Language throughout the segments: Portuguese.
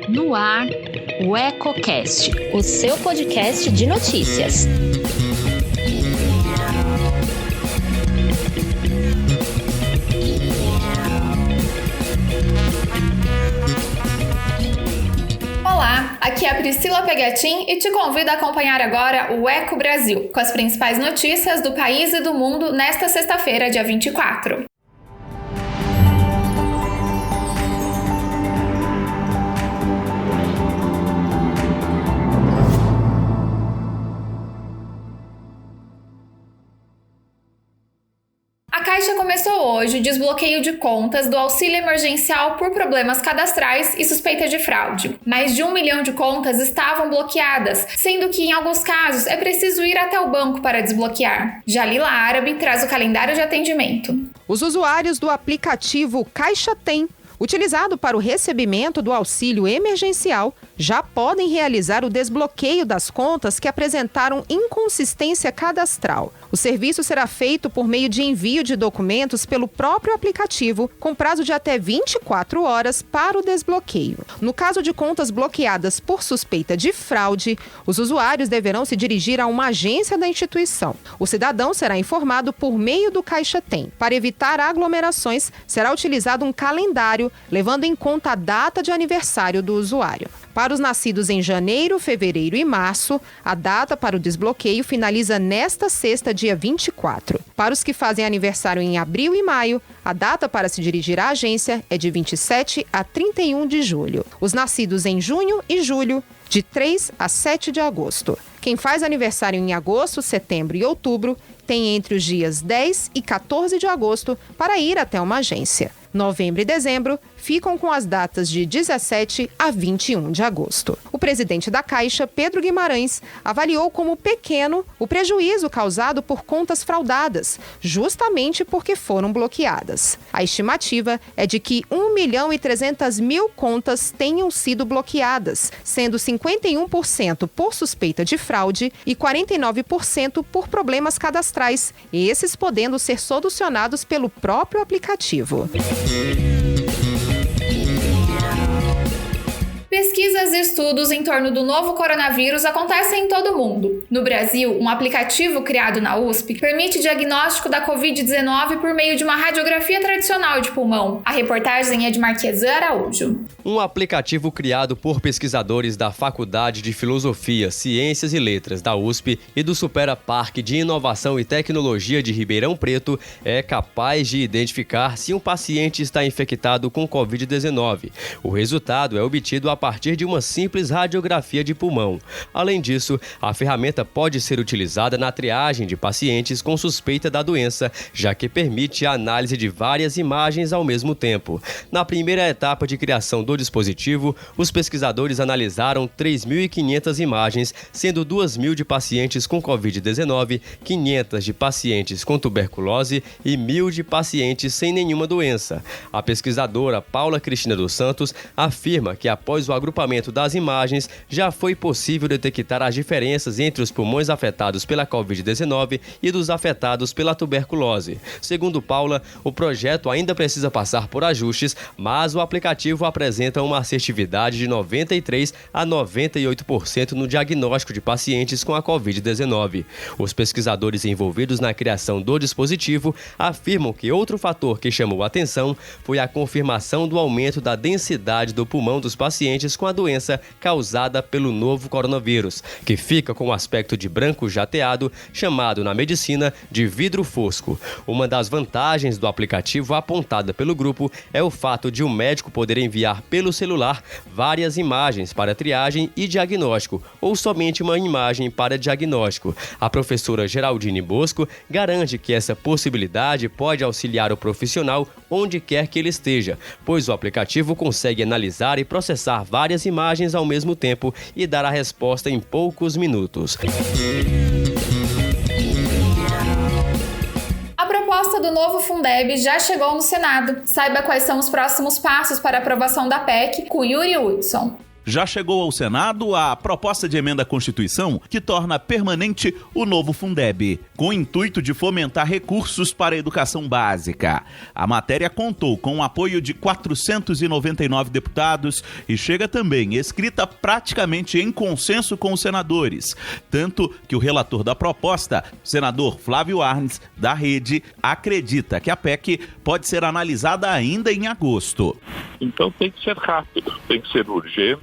No ar, o EcoCast, o seu podcast de notícias. Olá, aqui é a Priscila Pegatin e te convido a acompanhar agora o Eco Brasil, com as principais notícias do país e do mundo nesta sexta-feira, dia 24. A Caixa começou hoje o desbloqueio de contas do auxílio emergencial por problemas cadastrais e suspeita de fraude. Mais de 1 milhão de contas estavam bloqueadas, sendo que em alguns casos é preciso ir até o banco para desbloquear. Jalila Árabe traz o calendário de atendimento. Os usuários do aplicativo Caixa Tem, utilizado para o recebimento do auxílio emergencial, já podem realizar o desbloqueio das contas que apresentaram inconsistência cadastral. O serviço será feito por meio de envio de documentos pelo próprio aplicativo, com prazo de até 24 horas para o desbloqueio. No caso de contas bloqueadas por suspeita de fraude, os usuários deverão se dirigir a uma agência da instituição. O cidadão será informado por meio do Caixa Tem. Para evitar aglomerações, será utilizado um calendário, levando em conta a data de aniversário do usuário. Para os nascidos em janeiro, fevereiro e março, a data para o desbloqueio finaliza nesta sexta, dia 24. Para os que fazem aniversário em abril e maio, a data para se dirigir à agência é de 27 a 31 de julho. Os nascidos em junho e julho, de 3 a 7 de agosto. Quem faz aniversário em agosto, setembro e outubro, tem entre os dias 10 e 14 de agosto para ir até uma agência. Novembro e dezembro ficam com as datas de 17 a 21 de agosto. O presidente da Caixa, Pedro Guimarães, avaliou como pequeno o prejuízo causado por contas fraudadas, justamente porque foram bloqueadas. A estimativa é de que 1.300.000 contas tenham sido bloqueadas, sendo 51% por suspeita de fraude e 49% por problemas cadastrais, esses podendo ser solucionados pelo próprio aplicativo. Pesquisas e estudos em torno do novo coronavírus acontecem em todo o mundo. No Brasil, um aplicativo criado na USP permite diagnóstico da Covid-19 por meio de uma radiografia tradicional de pulmão. A reportagem é de Marquesan Araújo. Um aplicativo criado por pesquisadores da Faculdade de Filosofia, Ciências e Letras da USP e do Supera Parque de Inovação e Tecnologia de Ribeirão Preto é capaz de identificar se um paciente está infectado com Covid-19. O resultado é obtido a partir de uma simples radiografia de pulmão. Além disso, a ferramenta pode ser utilizada na triagem de pacientes com suspeita da doença, já que permite a análise de várias imagens ao mesmo tempo. Na primeira etapa de criação do dispositivo, os pesquisadores analisaram 3.500 imagens, sendo 2.000 de pacientes com Covid-19, 500 de pacientes com tuberculose e 1.000 de pacientes sem nenhuma doença. A pesquisadora Paula Cristina dos Santos afirma que após o agrupamento das imagens, já foi possível detectar as diferenças entre os pulmões afetados pela Covid-19 e dos afetados pela tuberculose. Segundo Paula, o projeto ainda precisa passar por ajustes, mas o aplicativo apresenta uma assertividade de 93% a 98% no diagnóstico de pacientes com a Covid-19. Os pesquisadores envolvidos na criação do dispositivo afirmam que outro fator que chamou a atenção foi a confirmação do aumento da densidade do pulmão dos pacientes com a doença causada pelo novo coronavírus, que fica com o aspecto de branco jateado, chamado na medicina de vidro fosco. Uma das vantagens do aplicativo apontada pelo grupo é o fato de um médico poder enviar pelo celular várias imagens para triagem e diagnóstico, ou somente uma imagem para diagnóstico. A professora Geraldine Bosco garante que essa possibilidade pode auxiliar o profissional onde quer que ele esteja, pois o aplicativo consegue analisar e processar várias imagens ao mesmo tempo e dar a resposta em poucos minutos. A proposta do novo Fundeb já chegou no Senado. Saiba quais são os próximos passos para a aprovação da PEC com Yuri Hudson. Já chegou ao Senado a proposta de emenda à Constituição que torna permanente o novo Fundeb, com o intuito de fomentar recursos para a educação básica. A matéria contou com o apoio de 499 deputados e chega também escrita praticamente em consenso com os senadores, tanto que o relator da proposta, o senador Flávio Arnes, da Rede, acredita que a PEC pode ser analisada ainda em agosto. Então tem que ser rápido, tem que ser urgente,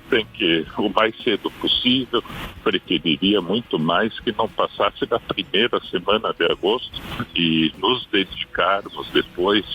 tem que, o mais cedo possível, requeriria muito mais que não passasse da primeira semana de agosto e nos dedicarmos depois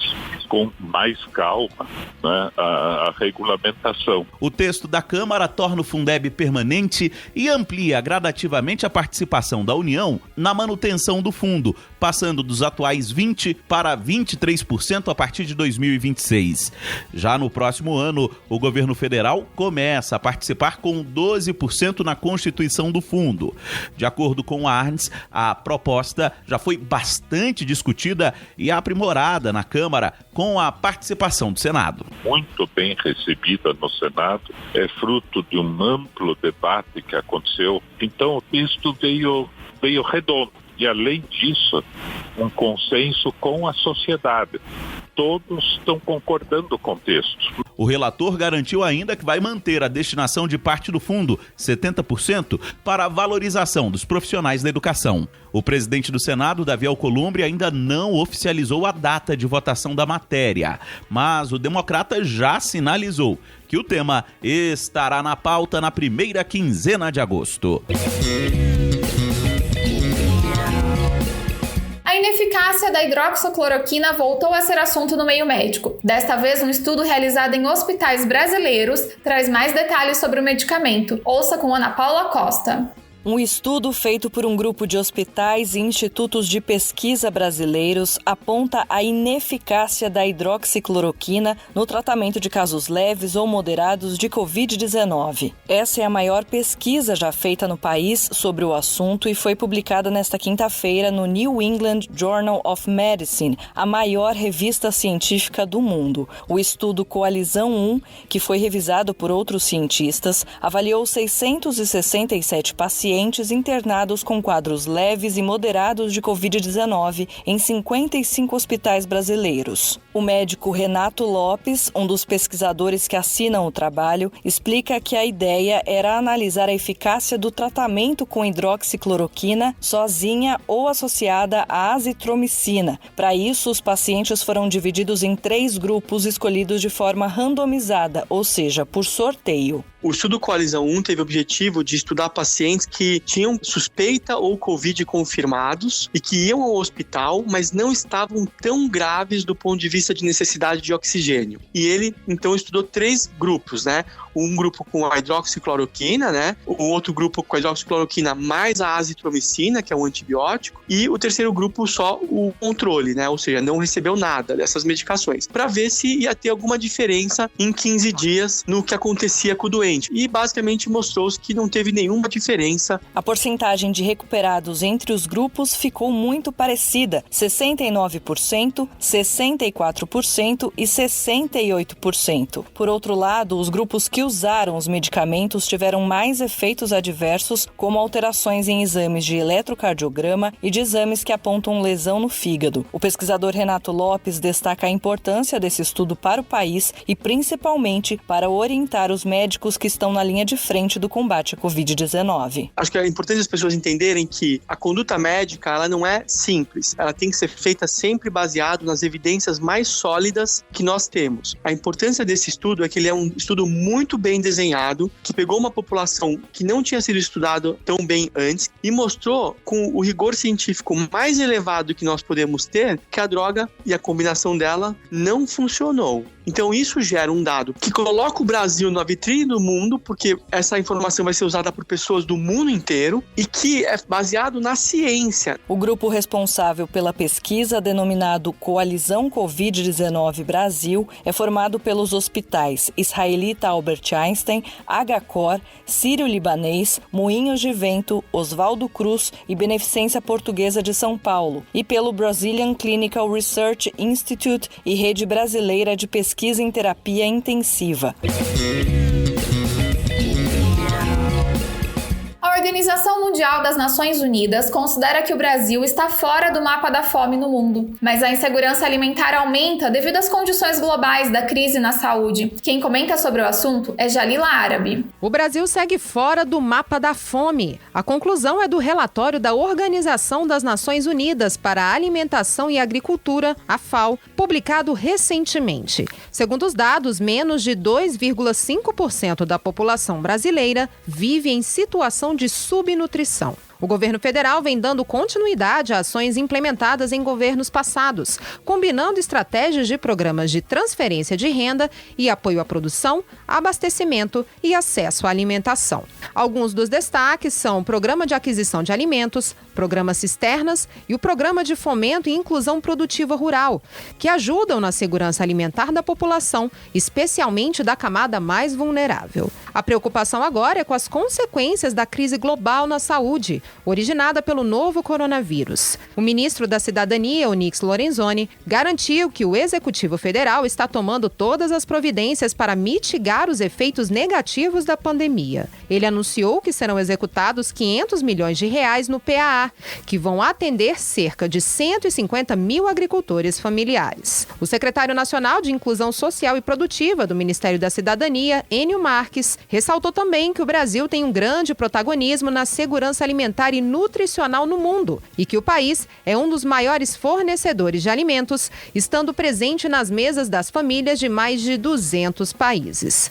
com mais calma, né, à regulamentação. O texto da Câmara torna o Fundeb permanente e amplia gradativamente a participação da União na manutenção do fundo, passando dos atuais 20% para 23% a partir de 2026. Já no próximo ano, o governo federal começa a participar com 12% na constituição do fundo. De acordo com Arnes, a proposta já foi bastante discutida e aprimorada na Câmara com a participação do Senado. Muito bem recebida no Senado, é fruto de um amplo debate que aconteceu. Então o texto veio redondo. E, além disso, um consenso com a sociedade. Todos estão concordando com o texto. O relator garantiu ainda que vai manter a destinação de parte do fundo, 70%, para a valorização dos profissionais da educação. O presidente do Senado, Davi Alcolumbre, ainda não oficializou a data de votação da matéria, mas o democrata já sinalizou que o tema estará na pauta na primeira quinzena de agosto. A ineficácia da hidroxicloroquina voltou a ser assunto no meio médico. Desta vez, um estudo realizado em hospitais brasileiros traz mais detalhes sobre o medicamento. Ouça com Ana Paula Costa. Um estudo feito por um grupo de hospitais e institutos de pesquisa brasileiros aponta a ineficácia da hidroxicloroquina no tratamento de casos leves ou moderados de Covid-19. Essa é a maior pesquisa já feita no país sobre o assunto e foi publicada nesta quinta-feira no New England Journal of Medicine, a maior revista científica do mundo. O estudo Coalizão 1, que foi revisado por outros cientistas, avaliou 667 pacientes internados com quadros leves e moderados de Covid-19 em 55 hospitais brasileiros. O médico Renato Lopes, um dos pesquisadores que assinam o trabalho, explica que a ideia era analisar a eficácia do tratamento com hidroxicloroquina sozinha ou associada à azitromicina. Para isso, os pacientes foram divididos em 3 grupos escolhidos de forma randomizada, ou seja, por sorteio. O estudo Coalizão 1 teve o objetivo de estudar pacientes que tinham suspeita ou Covid confirmados e que iam ao hospital, mas não estavam tão graves do ponto de vista de necessidade de oxigênio. E ele, então, estudou 3 grupos, né? Um grupo com a hidroxicloroquina, né? O outro grupo com a hidroxicloroquina mais a azitromicina, que é um antibiótico, e o terceiro grupo só o controle, né? Ou seja, não recebeu nada dessas medicações, para ver se ia ter alguma diferença em 15 dias no que acontecia com o doente. E basicamente mostrou-se que não teve nenhuma diferença. A porcentagem de recuperados entre os grupos ficou muito parecida: 69%, 64% e 68%. Por outro lado, os grupos que usaram os medicamentos tiveram mais efeitos adversos, como alterações em exames de eletrocardiograma e de exames que apontam lesão no fígado. O pesquisador Renato Lopes destaca a importância desse estudo para o país e principalmente para orientar os médicos que estão na linha de frente do combate à Covid-19. Acho que é importante as pessoas entenderem que a conduta médica ela não é simples. Ela tem que ser feita sempre baseado nas evidências mais sólidas que nós temos. A importância desse estudo é que ele é um estudo muito bem desenhado, que pegou uma população que não tinha sido estudado tão bem antes e mostrou com o rigor científico mais elevado que nós podemos ter que a droga e a combinação dela não funcionou. Então isso gera um dado que coloca o Brasil na vitrine do mundo, porque essa informação vai ser usada por pessoas do mundo inteiro e que é baseado na ciência. O grupo responsável pela pesquisa, denominado Coalizão Covid-19 Brasil, é formado pelos hospitais Israelita Albert Einstein, HCOR, Sírio-Libanês, Moinhos de Vento, Oswaldo Cruz e Beneficência Portuguesa de São Paulo, e pelo Brazilian Clinical Research Institute e Rede Brasileira de Pesquisa em Terapia Intensiva. Organização Mundial das Nações Unidas considera que o Brasil está fora do mapa da fome no mundo, mas a insegurança alimentar aumenta devido às condições globais da crise na saúde. Quem comenta sobre o assunto é Jalila Árabe. O Brasil segue fora do mapa da fome. A conclusão é do relatório da Organização das Nações Unidas para a Alimentação e Agricultura, a FAO, publicado recentemente. Segundo os dados, menos de 2,5% da população brasileira vive em situação de subnutrição. O governo federal vem dando continuidade a ações implementadas em governos passados, combinando estratégias de programas de transferência de renda e apoio à produção, abastecimento e acesso à alimentação. Alguns dos destaques são o Programa de Aquisição de Alimentos, Programas Cisternas e o Programa de Fomento e Inclusão Produtiva Rural, que ajudam na segurança alimentar da população, especialmente da camada mais vulnerável. A preocupação agora é com as consequências da crise global na saúde, originada pelo novo coronavírus. O ministro da Cidadania, Onyx Lorenzoni, garantiu que o Executivo Federal está tomando todas as providências para mitigar os efeitos negativos da pandemia. Ele anunciou que serão executados 500 milhões de reais no PAA, que vão atender cerca de 150 mil agricultores familiares. O secretário nacional de Inclusão Social e Produtiva do Ministério da Cidadania, Enio Marques, ressaltou também que o Brasil tem um grande protagonismo na segurança alimentar e nutricional no mundo e que o país é um dos maiores fornecedores de alimentos, estando presente nas mesas das famílias de mais de 200 países.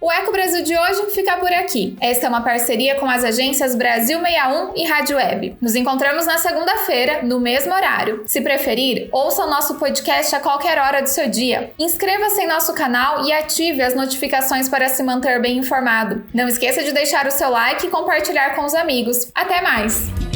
O Eco Brasil de hoje fica por aqui. Esta é uma parceria com as agências Brasil 61 e Rádio Web. Nos encontramos na segunda-feira, no mesmo horário. Se preferir, ouça o nosso podcast a qualquer hora do seu dia. Inscreva-se em nosso canal e ative as notificações para se manter bem informado. Não esqueça de deixar o seu like e compartilhar com os amigos. Até mais!